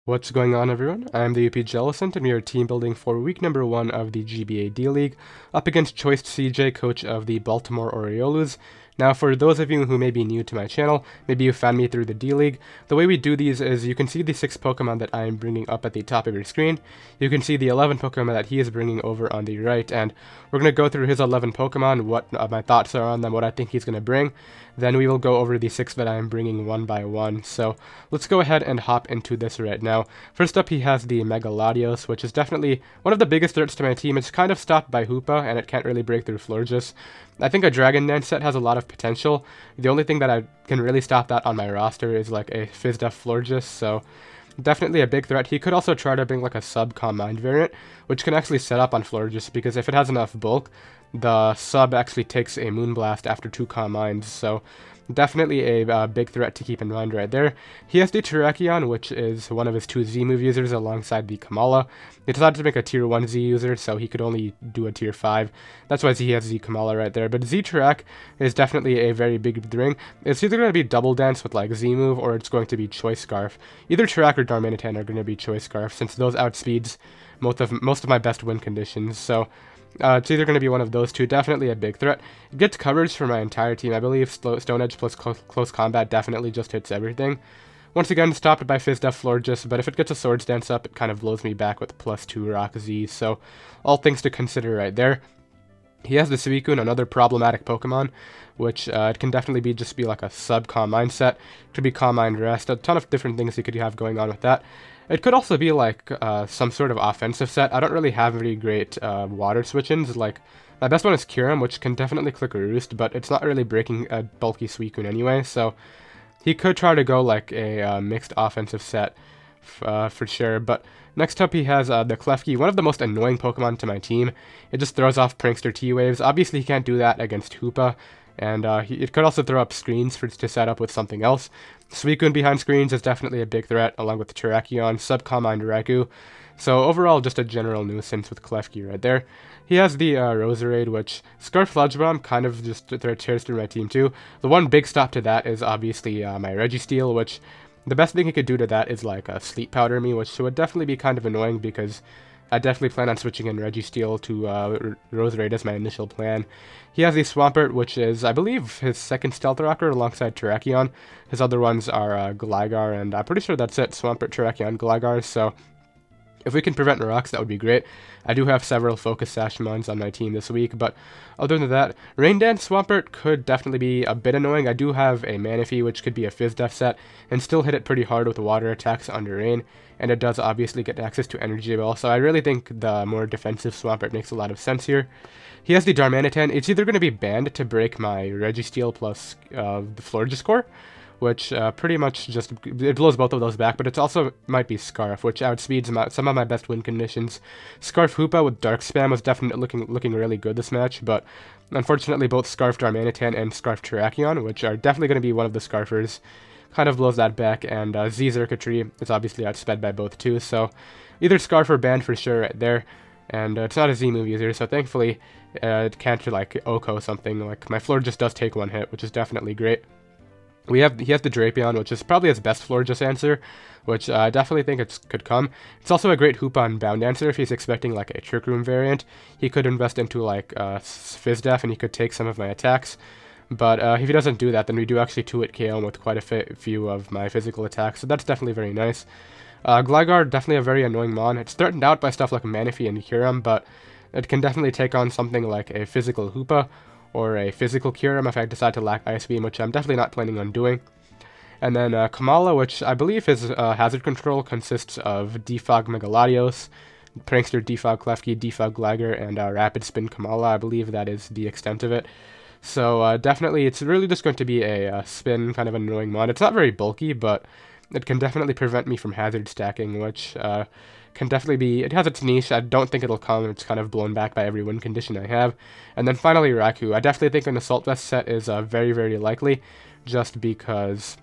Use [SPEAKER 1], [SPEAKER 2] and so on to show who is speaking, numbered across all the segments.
[SPEAKER 1] What's going on, everyone? I'm the OPJellicent, and we are team building for week number 1 of the GBA D League, up against Choiced CJ, coach of the Baltimore Oriolus. Now, for those of you who may be new to my channel, maybe you found me through the D League, the way we do these is you can see the 6 Pokemon that I am bringing up at the top of your screen. You can see the 11 Pokemon that he is bringing over on the right, and we're going to go through his 11 Pokemon, what my thoughts are on them, what I think he's going to bring. Then we will go over the 6 that I am bringing one by one. So let's go ahead and hop into this right now. First up, he has the Mega Latios, which is definitely one of the biggest threats to my team. It's kind of stopped by Hoopa, and it can't really break through Florges. I think a Dragon Dance set has a lot of potential. The only thing that I can really stop that on my roster is like a Fizdef Florges, so definitely a big threat. He could also try to bring like a sub-Calm Mind variant, which can actually set up on Florges, because if it has enough bulk, the sub actually takes a Moonblast after 2 Calm Minds, so definitely a big threat to keep in mind right there. He has the Terrakion, which is one of his 2 Z-move users alongside the Kamala. He decided to make a tier 1 Z user, so he could only do a tier 5. That's why he has Z Kamala right there. But Z-Terrak is definitely a very big ring. It's either going to be Double Dance with like Z-move, or it's going to be Choice Scarf. Either Terrak or Darmanitan are going to be Choice Scarf, since those outspeeds most of my best win conditions. So it's either going to be one of those two. Definitely a big threat. It gets coverage for my entire team. I believe Stone Edge plus close combat definitely just hits everything. Once again, stopped by Fizdef Florges, but if it gets a Swords Dance up, it kind of blows me back with +2 Rock Z, so all things to consider right there. He has the Suicune, another problematic Pokemon, which it can definitely be like a sub-Calm Mind set. It could be Calm Mind Rest, a ton of different things you could have going on with that. It could also be like some sort of offensive set. I don't really have very great water switch-ins. Like, my best one is Kyurem, which can definitely click a Roost, but it's not really breaking a bulky Suicune anyway, so he could try to go like a mixed offensive set for sure. But next up, he has the Klefki, one of the most annoying Pokemon to my team. It just throws off Prankster T-Waves. Obviously, he can't do that against Hoopa, and it could also throw up screens to set up with something else. Suicune behind screens is definitely a big threat, along with the Terrakion, Sub-Calm Mind Raikou. So overall, just a general nuisance with Klefki right there. He has the Roserade, which Scarf Sludge Bomb kind of just tears through my team too. The one big stop to that is obviously my Registeel, which the best thing he could do to that is like Sleep Powder me, which would definitely be kind of annoying, because I definitely plan on switching in Registeel to Roserade as my initial plan. He has the Swampert, which is, I believe, his second Stealth Rocker alongside Terrakion. His other ones are Gligar, and I'm pretty sure that's it, Swampert, Terrakion, Gligar, so if we can prevent rocks, that would be great. I do have several Focus Sash Mons on my team this week, but other than that, Rain Dance Swampert could definitely be a bit annoying. I do have a Manaphy, which could be a Fizdef set, and still hit it pretty hard with water attacks under Rain, and it does obviously get access to Energy Ball, so I really think the more defensive Swampert makes a lot of sense here. He has the Darmanitan. It's either going to be banned to break my Registeel plus the Florges core, which pretty much just, it blows both of those back, but it also might be Scarf, which outspeeds some of my best win conditions. Scarf Hoopa with Dark Spam was definitely looking really good this match, but unfortunately both Scarf Darmanitan and Scarf Terrakion, which are definitely going to be one of the Scarfers, kind of blows that back, and Z Circuitry is obviously outsped by both too, so either Scarf or banned for sure right there, and it's not a Z-move user, so thankfully it can't like Oko something. Like, my Florges does take 1 hit, which is definitely great. He has the Drapion, which is probably his best Florges answer, which I definitely think it could come. It's also a great Hoopa and Bound answer if he's expecting like a Trick Room variant. He could invest into like Fizdef, and he could take some of my attacks. But if he doesn't do that, then we do actually 2-hit KO him with quite a few of my physical attacks, so that's definitely very nice. Gligar, definitely a very annoying mon. It's threatened out by stuff like Manaphy and Kyurem, but it can definitely take on something like a physical Hoopa, or a physical Kyurem if I decide to lack Ice Beam, which I'm definitely not planning on doing. And then Kamala, which I believe his hazard control consists of Defog Mega Latios, Prankster Defog Klefki, Defog Gligar, and Rapid Spin Kamala. I believe that is the extent of it. So definitely, it's really just going to be a spin, kind of annoying mod. It's not very bulky, but it can definitely prevent me from hazard stacking, which can definitely be, it has its niche. I don't think it'll come. It's kind of blown back by every win condition I have. And then finally, Raikou. I definitely think an Assault Vest set is very, very likely, just because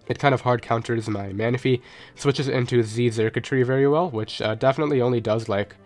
[SPEAKER 1] it kind of hard counters my Manaphy, switches into Z Circuitry very well, which definitely only does like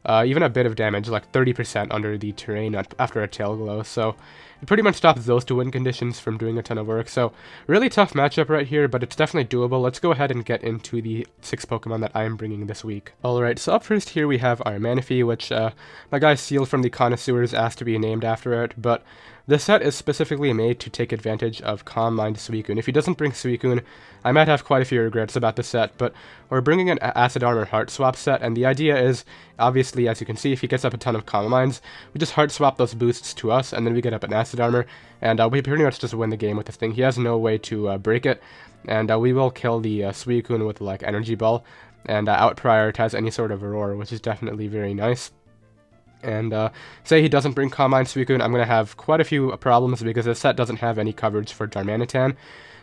[SPEAKER 1] even a bit of damage, like 30% under the terrain after a Tail Glow, so it pretty much stops those two win conditions from doing a ton of work. So really tough matchup right here, but it's definitely doable. Let's go ahead and get into the 6 Pokemon that I am bringing this week. Alright, so up first here we have our Manaphy, which my guy Seal from the Connoisseurs asked to be named after it, but this set is specifically made to take advantage of Calm Mind Suicune. If he doesn't bring Suicune, I might have quite a few regrets about the set, but we're bringing an Acid Armor Heart Swap set, and the idea is, obviously, as you can see, if he gets up a ton of Calm Minds, we just Heart Swap those boosts to us, and then we get up an Acid Armor, and we pretty much just win the game with this thing. He has no way to break it, and we will kill the Suicune with, like, Energy Ball, and out-prioritize any sort of Roar, which is definitely very nice. And say he doesn't bring Calm Mind Suicune, I'm going to have quite a few problems because this set doesn't have any coverage for Darmanitan.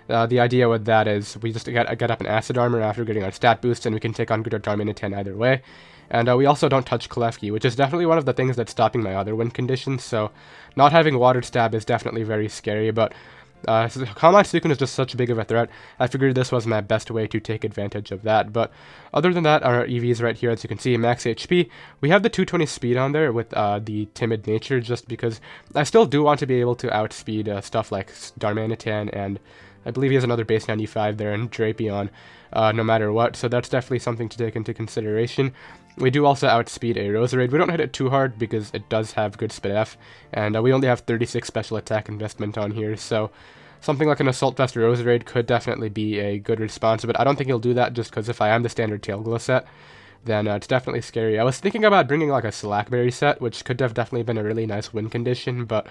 [SPEAKER 1] The idea with that is we just get up an Acid Armor after getting our stat boost, and we can take on good Darmanitan either way. And we also don't touch Klefki, which is definitely one of the things that's stopping my other win conditions, so not having Water Stab is definitely very scary, but Calm Mind Suicune is just such big of a threat. I figured this was my best way to take advantage of that. But other than that, our EVs right here, as you can see, max HP. We have the 220 speed on there with the timid nature, just because I still do want to be able to outspeed stuff like Darmanitan, and I believe he has another base 95 there, and Drapion, no matter what. So that's definitely something to take into consideration. We do also outspeed a Roserade. We don't hit it too hard because it does have good Spit F, and we only have 36 special attack investment on here, so something like an Assault Vest Roserade could definitely be a good response, but I don't think he'll do that just because if I am the standard Tail Glow set, then it's definitely scary. I was thinking about bringing like a Slackberry set, which could have definitely been a really nice win condition, but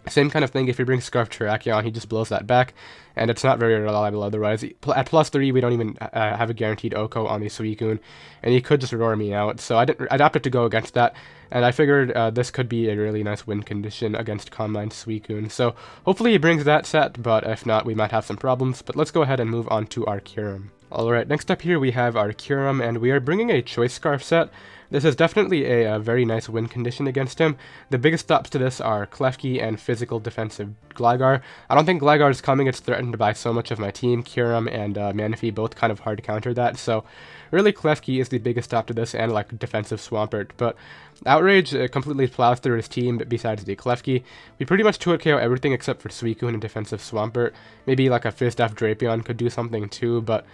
[SPEAKER 1] same kind of thing, if you bring Scarf Terrakion, he just blows that back, and it's not very reliable otherwise. At +3, we don't even have a guaranteed Oko on the Suicune, and he could just roar me out, so I'd opted to go against that, and I figured this could be a really nice win condition against Calm Mind Suicune. So hopefully he brings that set, but if not, we might have some problems. But let's go ahead and move on to our Kyurem. Alright, next up here we have our Kyurem, and we are bringing a Choice Scarf set. This is definitely a very nice win condition against him. The biggest stops to this are Klefki and physical defensive Gligar. I don't think Gligar is coming, it's threatened by so much of my team. Kyurem and Manaphy both kind of hard to counter that, so really Klefki is the biggest stop to this, and like defensive Swampert. But Outrage completely plows through his team besides the Klefki. We pretty much 2-hit KO everything except for Suicune and defensive Swampert. Maybe like a Fist F Drapion could do something too, but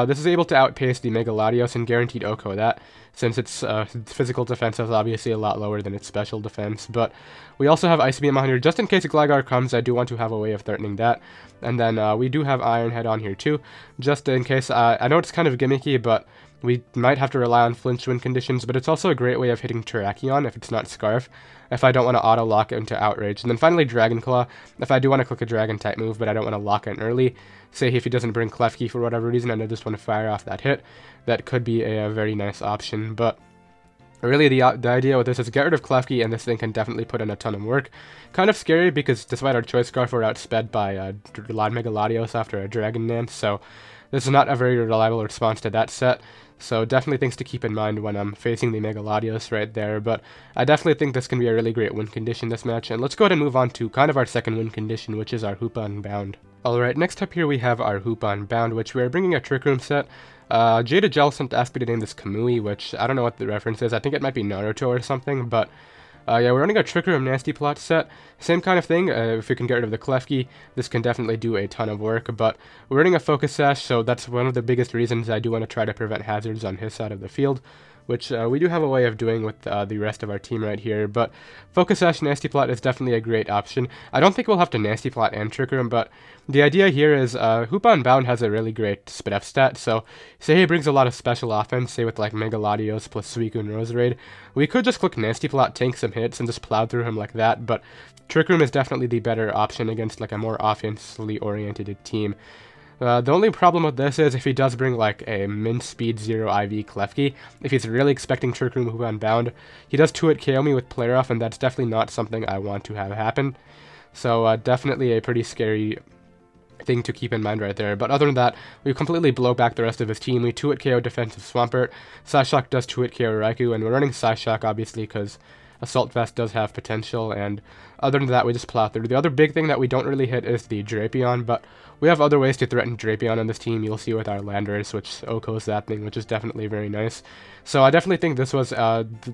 [SPEAKER 1] this is able to outpace the Mega Latios and guaranteed Oko that, since its physical defense is obviously a lot lower than its special defense. But we also have Ice Beam on here, just in case Gligar comes. I do want to have a way of threatening that. And then we do have Iron Head on here too, just in case. I know it's kind of gimmicky, but we might have to rely on flinch win conditions, but it's also a great way of hitting Terrakion if it's not Scarf, if I don't want to auto-lock it into Outrage. And then finally Dragon Claw, if I do want to click a Dragon-type move, but I don't want to lock it in early. Say if he doesn't bring Klefki for whatever reason, and I just want to fire off that hit, that could be a very nice option. But really the idea with this is get rid of Klefki, and this thing can definitely put in a ton of work. Kind of scary because despite our Choice Scarf, we're outsped by Mega Latios after a Dragon Dance, so this is not a very reliable response to that set. So definitely things to keep in mind when I'm facing the Mega Latios right there, but I definitely think this can be a really great win condition this match. And let's go ahead and move on to kind of our second win condition, which is our Hoopa Unbound. Alright, next up here we have our Hoopa Unbound, which we are bringing a Trick Room set. GBA D League asked me to name this Kamui, which I don't know what the reference is. I think it might be Naruto or something, but yeah, we're running a Trick Room Nasty Plot set. Same kind of thing, if we can get rid of the Klefki, this can definitely do a ton of work, but we're running a Focus Sash, so that's one of the biggest reasons I do want to try to prevent hazards on his side of the field, which we do have a way of doing with the rest of our team right here. But Focus Sash Nasty Plot is definitely a great option. I don't think we'll have to Nasty Plot and Trick Room, but the idea here is Hoopa Unbound has a really great Spit F stat, so say he brings a lot of special offense, say with like Mega Latios plus Suicune and Roserade, we could just click Nasty Plot, tank some hits, and just plow through him like that, but Trick Room is definitely the better option against like a more offensively oriented team. The only problem with this is if he does bring like a min speed 0 IV Klefki, if he's really expecting Trick Room Hoopa Unbound, he does 2-hit KO me with Player Off, and that's definitely not something I want to have happen. So definitely a pretty scary thing to keep in mind right there. But other than that, we completely blow back the rest of his team. We 2-hit KO defensive Swampert, Psyshock does 2-hit KO Raikou, and we're running Psyshock obviously because Assault Vest does have potential, and other than that, we just plow through. The other big thing that we don't really hit is the Drapion, but we have other ways to threaten Drapion on this team. You'll see with our Landorus, which OHKOs that thing, which is definitely very nice. So I definitely think this was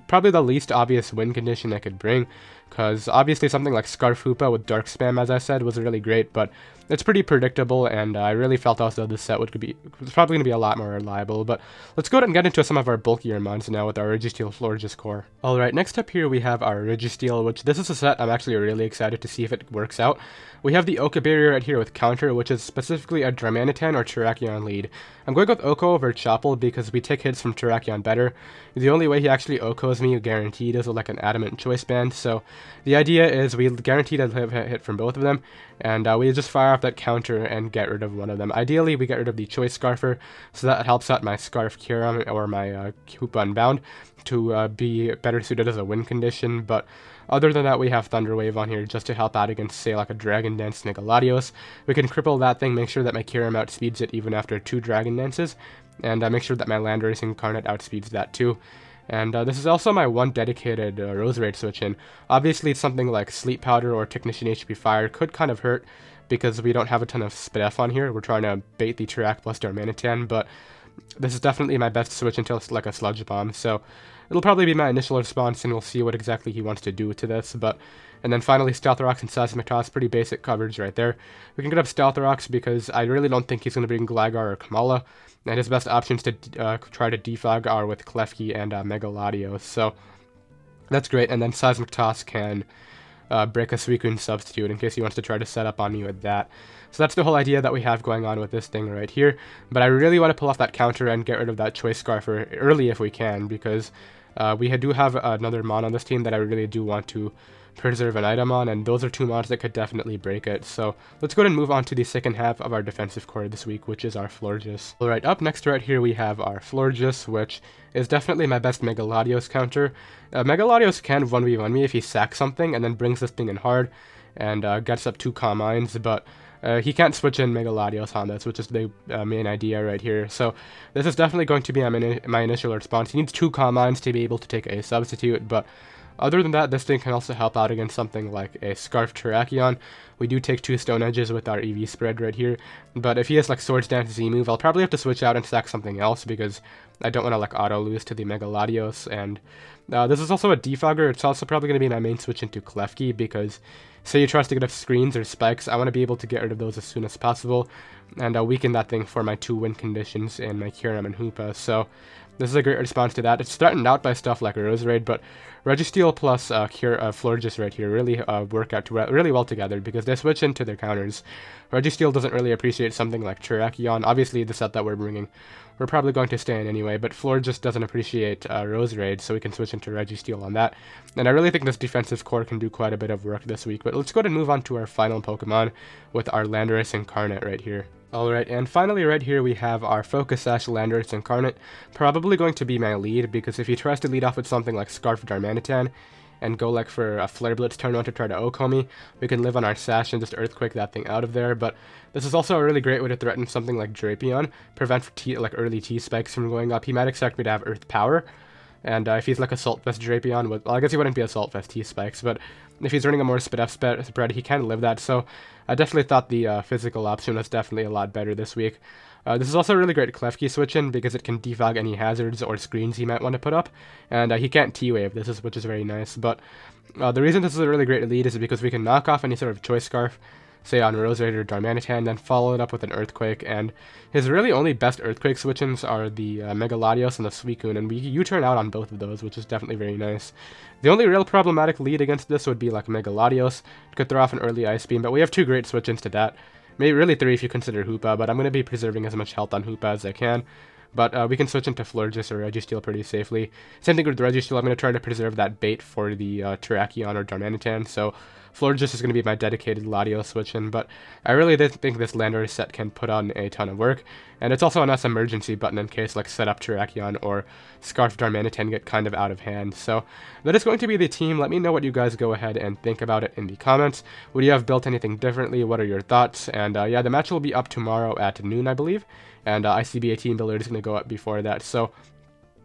[SPEAKER 1] probably the least obvious win condition I could bring, because obviously something like Scarf Hoopa with Dark Spam, as I said, was really great, but it's pretty predictable, and I really felt also this set was probably going to be a lot more reliable. But let's go ahead and get into some of our bulkier mons now with our Registeel Florges core. Alright, next up here we have our Registeel, which this is a set I'm actually really excited to see if it works out. We have the Oka barrier right here with Counter, which is specifically a Darmanitan or Terrakion lead. I'm going with Oko over Chople because we take hits from Terrakion better. The only way he actually Okos me guaranteed is with like an Adamant Choice Band, so the idea is we guaranteed a hit from both of them, and we just fire off that counter and get rid of one of them. Ideally, we get rid of the Choice Scarfer, so that helps out my Scarf Kyurem or my Hoopa Unbound to be better suited as a win condition, but other than that, we have Thunder Wave on here just to help out against, say, like a Dragon Dance Megaladios. We can cripple that thing, make sure that my Kyurem outspeeds it even after 2 Dragon Dances, and make sure that my Landorus Incarnate outspeeds that too. And this is also my one dedicated Roserade switch in. Obviously, something like Sleep Powder or Technician HP Fire could kind of hurt because we don't have a ton of Spidef on here. We're trying to bait the Terrak plus Darmanitan, but this is definitely my best switch until it's like a Sludge Bomb, so it'll probably be my initial response, and we'll see what exactly he wants to do to this. And then finally, Stealth Rocks and Seismic Toss, pretty basic coverage right there. We can get up Stealth Rocks because I really don't think he's going to bring Gligar or Kamala, and his best options to try to defog are with Klefki and Megaladios, so that's great. And then Seismic Toss can break a Suicune substitute in case he wants to try to set up on me with that. So that's the whole idea that we have going on with this thing right here. But I really want to pull off that counter and get rid of that Choice Scarfer early if we can, because we do have another mon on this team that I really do want to preserve an item on, and those are 2 mons that could definitely break it. So let's go ahead and move on to the second half of our defensive core this week, which is our Florges. Alright, up next right here we have our Florges, which is definitely my best Megaladios counter. Megaladios can 1v1 me if he sacks something and then brings this thing in hard and gets up 2 Calm Minds, but he can't switch in Megaladios on this, which is the main idea right here. So this is definitely going to be my initial response. He needs 2 Calm Minds to be able to take a substitute, but other than that, this thing can also help out against something like a Scarf Terrakion. We do take 2 Stone Edges with our EV spread right here, but if he has like Swords Dance Z-move, I'll probably have to switch out and stack something else because I don't want to like auto-lose to the Megaladios. And this is also a defogger. It's also probably going to be my main switch into Klefki because say he tries to get up screens or spikes, I want to be able to get rid of those as soon as possible and weaken that thing for my 2 win conditions in my Kyurem and Hoopa. So this is a great response to that. It's threatened out by stuff like Roserade, but Registeel plus Florges right here really work out really well together because they switch into their counters. Registeel doesn't really appreciate something like Terrakion. Obviously, the set that we're bringing, we're probably going to stay in anyway, but Florges doesn't appreciate Roserade, so we can switch into Registeel on that. And I really think this defensive core can do quite a bit of work this week, but let's go ahead and move on to our final Pokemon with our Landorus Incarnate right here. Alright, and finally right here we have our Focus Sash Landorus Incarnate, probably going to be my lead, because if he tries to lead off with something like Scarf Darmanitan, and go like for a Flare Blitz turn 1 to try to Oko me, we can live on our Sash and just Earthquake that thing out of there. But this is also a really great way to threaten something like Drapion, prevent like early T-Spikes from going up. He might expect me to have Earth Power, and if he's like Assault Vest Drapion, well, I guess he wouldn't be Assault Vest T-Spikes, but if he's running a more Spidef spread, he can live that. So I definitely thought the physical option was definitely a lot better this week. This is also a really great Klefki switch in because it can defog any hazards or screens he might want to put up, and he can't T-Wave, which is very nice. But the reason this is a really great lead is because we can knock off any sort of Choice Scarf, say on Roserade or Darmanitan, then follow it up with an Earthquake, and his really only best Earthquake switch-ins are the Megaladios and the Suicune, and we U-turn out on both of those, which is definitely very nice. The only real problematic lead against this would be like Megaladios. It could throw off an early Ice Beam, but we have 2 great switch-ins to that. Maybe really 3 if you consider Hoopa, but I'm going to be preserving as much health on Hoopa as I can. But we can switch into Florges or Registeel pretty safely. Same thing with Registeel, I'm going to try to preserve that bait for the Terrakion or Darmanitan, so Florges is going to be my dedicated Latios switch-in, but I really did think this Landorus set can put on a ton of work, and it's also a nice emergency button in case like Setup Terrakion or Scarf Darmanitan get kind of out of hand. So that is going to be the team. Let me know what you guys go ahead and think about it in the comments. Would you have built anything differently? What are your thoughts? And yeah, the match will be up tomorrow at noon, I believe, and ICBA Teambuilder is going to go up before that, so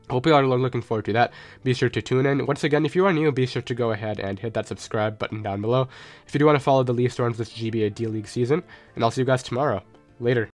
[SPEAKER 1] hope you are looking forward to that. Be sure to tune in. Once again, if you are new, be sure to go ahead and hit that subscribe button down below if you do want to follow the Leaf Storms this GBA D League season, and I'll see you guys tomorrow. Later.